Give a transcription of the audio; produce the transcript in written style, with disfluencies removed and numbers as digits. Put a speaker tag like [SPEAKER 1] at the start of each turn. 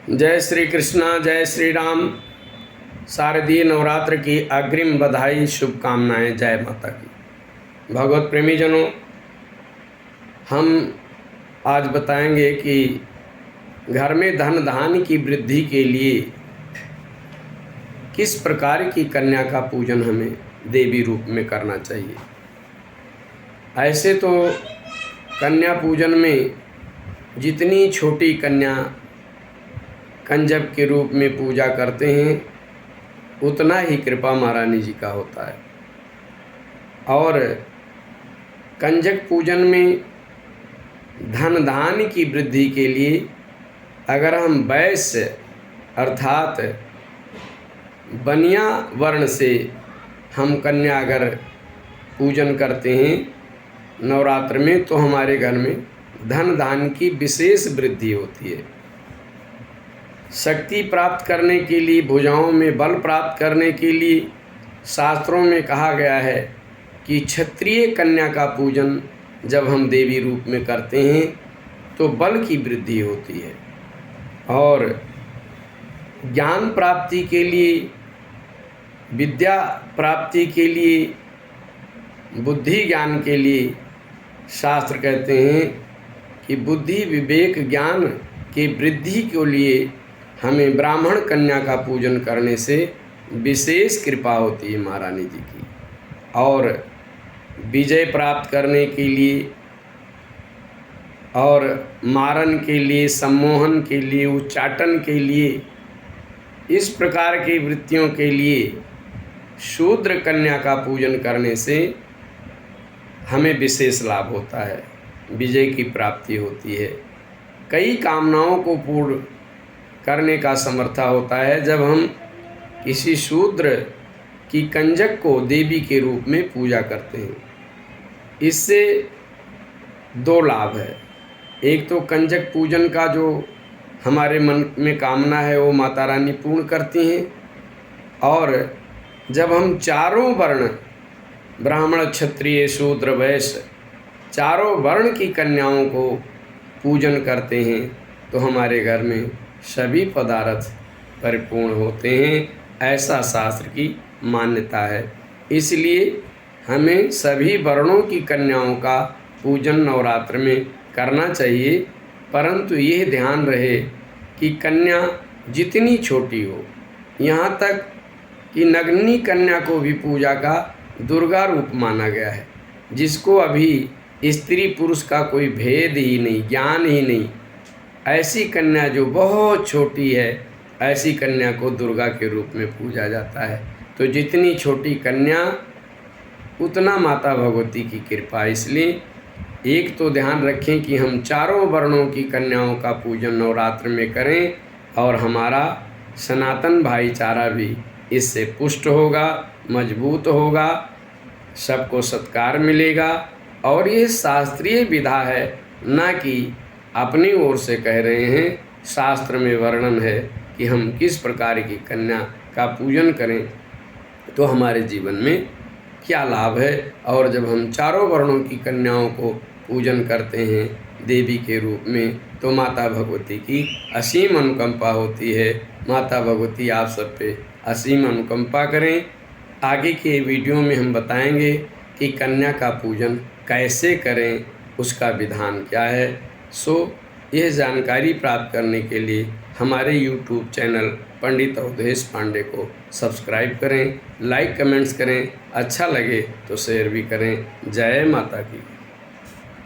[SPEAKER 1] जय श्री कृष्णा, जय श्री राम। शारदीय नवरात्र की अग्रिम बधाई, शुभकामनाएं। जय माता की। भगवत प्रेमी जनों, हम आज बताएंगे कि घर में धन धान्य की वृद्धि के लिए किस प्रकार की कन्या का पूजन हमें देवी रूप में करना चाहिए। ऐसे तो कन्या पूजन में जितनी छोटी कन्या कंजक के रूप में पूजा करते हैं उतना ही कृपा महारानी जी का होता है। और कंजक पूजन में धन धान्य की वृद्धि के लिए अगर हम वैश्य अर्थात बनिया वर्ण से हम कन्या अगर पूजन करते हैं नवरात्र में, तो हमारे घर में धन धान्य की विशेष वृद्धि होती है। शक्ति प्राप्त करने के लिए, भुजाओं में बल प्राप्त करने के लिए शास्त्रों में कहा गया है कि क्षत्रिय कन्या का पूजन जब हम देवी रूप में करते हैं तो बल की वृद्धि होती है। और ज्ञान प्राप्ति के लिए, विद्या प्राप्ति के लिए, बुद्धि ज्ञान के लिए शास्त्र कहते हैं कि बुद्धि विवेक ज्ञान के वृद्धि के लिए हमें ब्राह्मण कन्या का पूजन करने से विशेष कृपा होती है महारानी जी की। और विजय प्राप्त करने के लिए और मारन के लिए, सम्मोहन के लिए, उच्चाटन के लिए, इस प्रकार की वृत्तियों के लिए शूद्र कन्या का पूजन करने से हमें विशेष लाभ होता है, विजय की प्राप्ति होती है। कई कामनाओं को पूर्ण करने का समर्था होता है जब हम किसी शूद्र की कंजक को देवी के रूप में पूजा करते हैं। इससे दो लाभ है। एक तो कंजक पूजन का जो हमारे मन में कामना है वो माता रानी पूर्ण करती हैं। और जब हम चारों वर्ण ब्राह्मण, क्षत्रिय, शूद्र, वैश्य चारों वर्ण की कन्याओं को पूजन करते हैं तो हमारे घर में सभी पदार्थ परिपूर्ण होते हैं, ऐसा शास्त्र की मान्यता है। इसलिए हमें सभी वर्णों की कन्याओं का पूजन नवरात्र में करना चाहिए, परंतु यह ध्यान रहे कि कन्या जितनी छोटी हो, यहाँ तक कि नगनी कन्या को भी पूजा का दुर्गा रूप माना गया है, जिसको अभी स्त्री पुरुष का कोई भेद ही नहीं, ज्ञान ही नहीं, ऐसी कन्या जो बहुत छोटी है, ऐसी कन्या को दुर्गा के रूप में पूजा जाता है। तो जितनी छोटी कन्या उतना माता भगवती की कृपा। इसलिए एक तो ध्यान रखें कि हम चारों वर्णों की कन्याओं का पूजन नवरात्र में करें और हमारा सनातन भाईचारा भी इससे पुष्ट होगा, मजबूत होगा, सबको सत्कार मिलेगा। और ये शास्त्रीय विधा है, ना कि अपनी ओर से कह रहे हैं। शास्त्र में वर्णन है कि हम किस प्रकार की कन्या का पूजन करें तो हमारे जीवन में क्या लाभ है। और जब हम चारों वर्णों की कन्याओं को पूजन करते हैं देवी के रूप में तो माता भगवती की असीम अनुकंपा होती है। माता भगवती आप सब पे असीम अनुकंपा करें। आगे के वीडियो में हम बताएंगे कि कन्या का पूजन कैसे करें, उसका विधान क्या है। सो यह जानकारी प्राप्त करने के लिए हमारे YouTube चैनल पंडित अवधेश पांडे को सब्सक्राइब करें, लाइक कमेंट्स करें, अच्छा लगे तो शेयर भी करें। जय माता की।